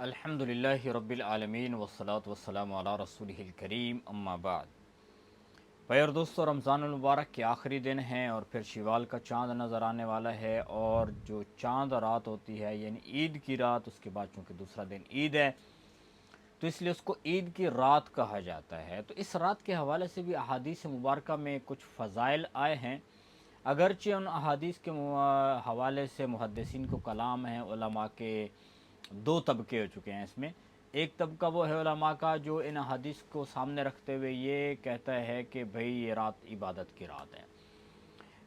الحمدللہ رب العالمین والصلاة والسلام علی رسولہ الکریم اما بعد۔ پیار دوستو، رمضان المبارک کے آخری دن ہیں اور پھر شوال کا چاند نظر آنے والا ہے، اور جو چاند رات ہوتی ہے یعنی عید کی رات، اس کے بعد چونکہ دوسرا دن عید ہے تو اس لیے اس کو عید کی رات کہا جاتا ہے۔ تو اس رات کے حوالے سے بھی احادیث مبارکہ میں کچھ فضائل آئے ہیں، اگرچہ ان احادیث کے حوالے سے محدثین کو کلام ہے، علماء کے دو طبقے ہو چکے ہیں اس میں۔ ایک طبقہ وہ ہے علماء کا جو ان احادیث کو سامنے رکھتے ہوئے یہ کہتا ہے کہ بھئی یہ رات عبادت کی رات ہے،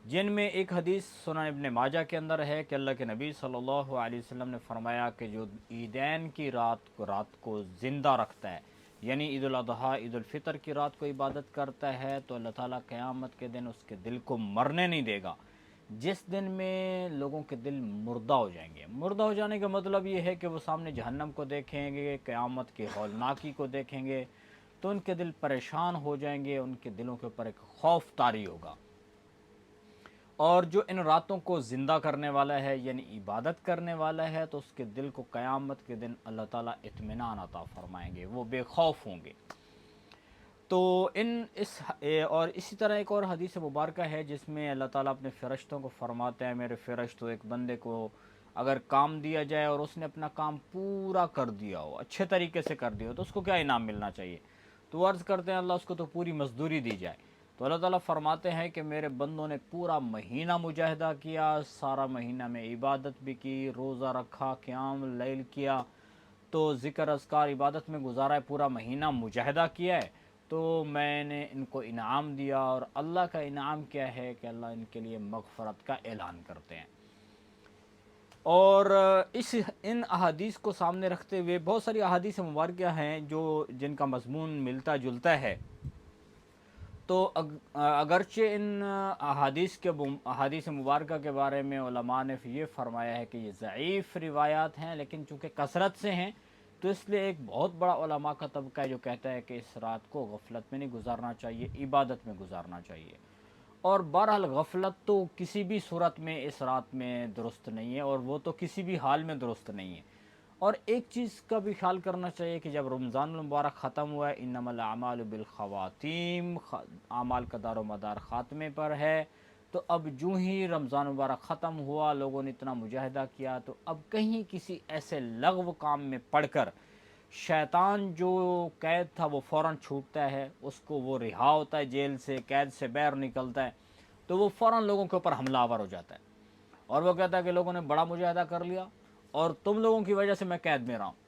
جن میں ایک حدیث سنن ابن ماجہ کے اندر ہے کہ اللہ کے نبی صلی اللہ علیہ وسلم نے فرمایا کہ جو عیدین کی رات کو زندہ رکھتا ہے، یعنی عید الاضحیٰ عید الفطر کی رات کو عبادت کرتا ہے، تو اللہ تعالیٰ قیامت کے دن اس کے دل کو مرنے نہیں دے گا، جس دن میں لوگوں کے دل مردہ ہو جائیں گے۔ مردہ ہو جانے کا مطلب یہ ہے کہ وہ سامنے جہنم کو دیکھیں گے، قیامت کے ہولناکی کو دیکھیں گے تو ان کے دل پریشان ہو جائیں گے، ان کے دلوں کے اوپر ایک خوف طاری ہوگا۔ اور جو ان راتوں کو زندہ کرنے والا ہے یعنی عبادت کرنے والا ہے، تو اس کے دل کو قیامت کے دن اللہ تعالیٰ اطمینان عطا فرمائیں گے، وہ بے خوف ہوں گے۔ تو اور اسی طرح ایک اور حدیث مبارکہ ہے جس میں اللہ تعالیٰ اپنے فرشتوں کو فرماتے ہیں، میرے فرشتوں، ایک بندے کو اگر کام دیا جائے اور اس نے اپنا کام پورا کر دیا ہو، اچھے طریقے سے کر دیا ہو، تو اس کو کیا انعام ملنا چاہیے؟ تو وہ عرض کرتے ہیں اللہ اس کو تو پوری مزدوری دی جائے۔ تو اللہ تعالیٰ فرماتے ہیں کہ میرے بندوں نے پورا مہینہ مجاہدہ کیا، سارا مہینہ میں عبادت بھی کی، روزہ رکھا، قیام لیل کیا، تو ذکر اذکار عبادت میں گزارا ہے، پورا مہینہ مجاہدہ کیا ہے، تو میں نے ان کو انعام دیا۔ اور اللہ کا انعام کیا ہے کہ اللہ ان کے لیے مغفرت کا اعلان کرتے ہیں۔ اور ان احادیث کو سامنے رکھتے ہوئے بہت ساری احادیث مبارکہ ہیں جن کا مضمون ملتا جلتا ہے، تو اگرچہ ان احادیث مبارکہ کے بارے میں علماء نے یہ فرمایا ہے کہ یہ ضعیف روایات ہیں، لیکن چونکہ کثرت سے ہیں تو اس لیے ایک بہت بڑا علماء کا طبقہ ہے جو کہتا ہے کہ اس رات کو غفلت میں نہیں گزارنا چاہیے، عبادت میں گزارنا چاہیے۔ اور بہرحال غفلت تو کسی بھی صورت میں اس رات میں درست نہیں ہے، اور وہ تو کسی بھی حال میں درست نہیں ہے۔ اور ایک چیز کا بھی خیال کرنا چاہیے کہ جب رمضان المبارک ختم ہوا ہے، انما الاعمال بالخواتیم، اعمال کا دار و مدار خاتمے پر ہے، تو اب جو ہی رمضان مبارک ختم ہوا، لوگوں نے اتنا مجاہدہ کیا، تو اب کہیں کسی ایسے لغو کام میں پڑھ کر شیطان جو قید تھا وہ فوراً چھوٹتا ہے، اس کو وہ رہا ہوتا ہے، جیل سے قید سے باہر نکلتا ہے، تو وہ فوراً لوگوں کے اوپر حملہ آور ہو جاتا ہے، اور وہ کہتا ہے کہ لوگوں نے بڑا مجاہدہ کر لیا اور تم لوگوں کی وجہ سے میں قید میں رہا ہوں۔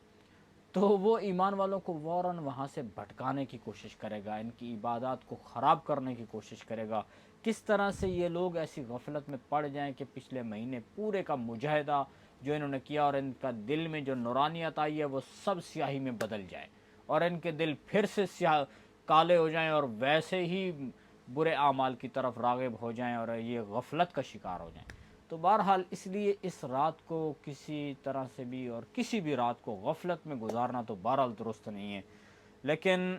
تو وہ ایمان والوں کو فوراً وہاں سے بھٹکانے کی کوشش کرے گا، ان کی عبادات کو خراب کرنے کی کوشش کرے گا، کس طرح سے یہ لوگ ایسی غفلت میں پڑ جائیں کہ پچھلے مہینے پورے کا مجاہدہ جو انہوں نے کیا اور ان کا دل میں جو نورانیت آئی ہے وہ سب سیاہی میں بدل جائے، اور ان کے دل پھر سے کالے ہو جائیں اور ویسے ہی برے اعمال کی طرف راغب ہو جائیں اور یہ غفلت کا شکار ہو جائیں۔ تو بہرحال اس لیے اس رات کو کسی طرح سے بھی اور کسی بھی رات کو غفلت میں گزارنا تو بہرحال درست نہیں ہے، لیکن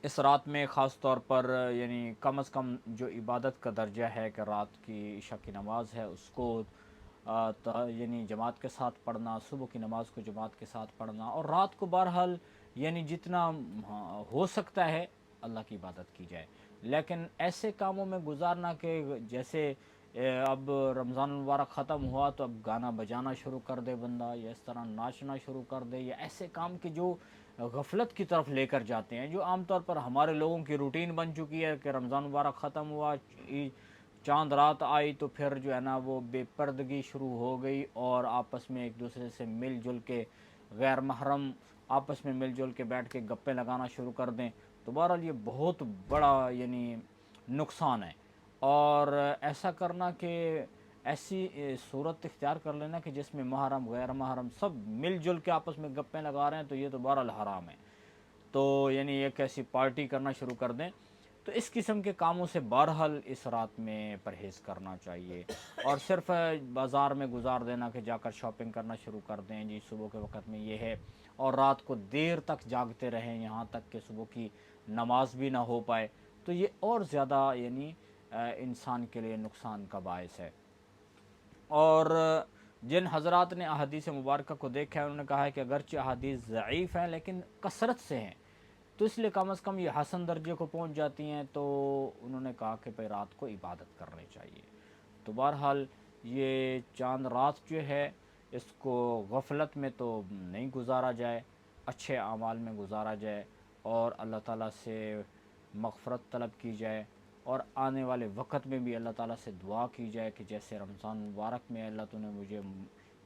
اس رات میں خاص طور پر یعنی کم از کم جو عبادت کا درجہ ہے کہ رات کی عشاء کی نماز ہے اس کو یعنی جماعت کے ساتھ پڑھنا، صبح کی نماز کو جماعت کے ساتھ پڑھنا، اور رات کو بہرحال یعنی جتنا ہو سکتا ہے اللہ کی عبادت کی جائے، لیکن ایسے کاموں میں گزارنا کہ جیسے اب رمضان المبارک ختم ہوا تو اب گانا بجانا شروع کر دے بندہ، یا اس طرح ناچنا شروع کر دے، یا ایسے کام کہ جو غفلت کی طرف لے کر جاتے ہیں، جو عام طور پر ہمارے لوگوں کی روٹین بن چکی ہے کہ رمضان مبارک ختم ہوا، چاند رات آئی تو پھر جو ہے نا وہ بے پردگی شروع ہو گئی، اور آپس میں ایک دوسرے سے مل جل کے غیر محرم آپس میں مل جل کے بیٹھ کے گپیں لگانا شروع کر دیں، تو بہرحال یہ بہت بڑا یعنی نقصان ہے۔ اور ایسا کرنا کہ ایسی صورت اختیار کر لینا کہ جس میں محرم غیر محرم سب مل جل کے آپس میں گپیں لگا رہے ہیں، تو یہ تو بہرحال حرام ہے۔ تو یعنی ایک ایسی پارٹی کرنا شروع کر دیں، تو اس قسم کے کاموں سے بہرحال اس رات میں پرہیز کرنا چاہیے، اور صرف بازار میں گزار دینا کہ جا کر شاپنگ کرنا شروع کر دیں، جی صبح کے وقت میں یہ ہے، اور رات کو دیر تک جاگتے رہیں یہاں تک کہ صبح کی نماز بھی نہ ہو پائے، تو یہ اور زیادہ یعنی انسان کے لیے نقصان کا باعث ہے۔ اور جن حضرات نے احادیث مبارکہ کو دیکھا ہے انہوں نے کہا ہے کہ اگرچہ احادیث ضعیف ہیں لیکن کثرت سے ہیں، تو اس لیے کم از کم یہ حسن درجے کو پہنچ جاتی ہیں، تو انہوں نے کہا کہ بھئی رات کو عبادت کرنی چاہیے۔ تو بہرحال یہ چاند رات جو ہے اس کو غفلت میں تو نہیں گزارا جائے، اچھے اعمال میں گزارا جائے اور اللہ تعالیٰ سے مغفرت طلب کی جائے، اور آنے والے وقت میں بھی اللہ تعالیٰ سے دعا کی جائے کہ جیسے رمضان مبارک میں اللہ تو نے مجھے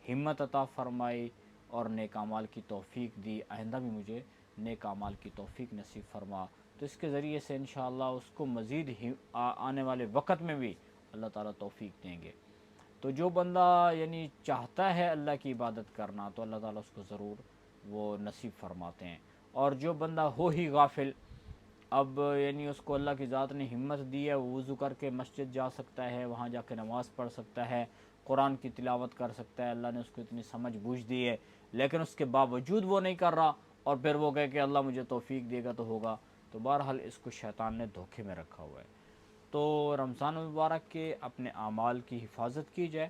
ہمت عطا فرمائی اور نیک اعمال کی توفیق دی، آئندہ بھی مجھے نیک اعمال کی توفیق نصیب فرما، تو اس کے ذریعے سے انشاءاللہ اس کو مزید آنے والے وقت میں بھی اللہ تعالیٰ توفیق دیں گے۔ تو جو بندہ یعنی چاہتا ہے اللہ کی عبادت کرنا تو اللہ تعالیٰ اس کو ضرور وہ نصیب فرماتے ہیں، اور جو بندہ ہو ہی غافل، اب یعنی اس کو اللہ کی ذات نے ہمت دی ہے، وہ وضو کر کے مسجد جا سکتا ہے، وہاں جا کے نماز پڑھ سکتا ہے، قرآن کی تلاوت کر سکتا ہے، اللہ نے اس کو اتنی سمجھ بوجھ دی ہے، لیکن اس کے باوجود وہ نہیں کر رہا اور پھر وہ کہے کہ اللہ مجھے توفیق دے گا تو ہوگا، تو بہرحال اس کو شیطان نے دھوکے میں رکھا ہوا ہے۔ تو رمضان المبارک کے اپنے اعمال کی حفاظت کی جائے،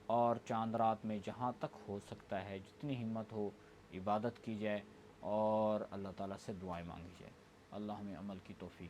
اور چاند رات میں جہاں تک ہو سکتا ہے جتنی ہمت ہو عبادت کی جائے اور اللہ تعالیٰ سے دعائیں مانگی جائے۔ اللہ ہمیں عمل کی توفیق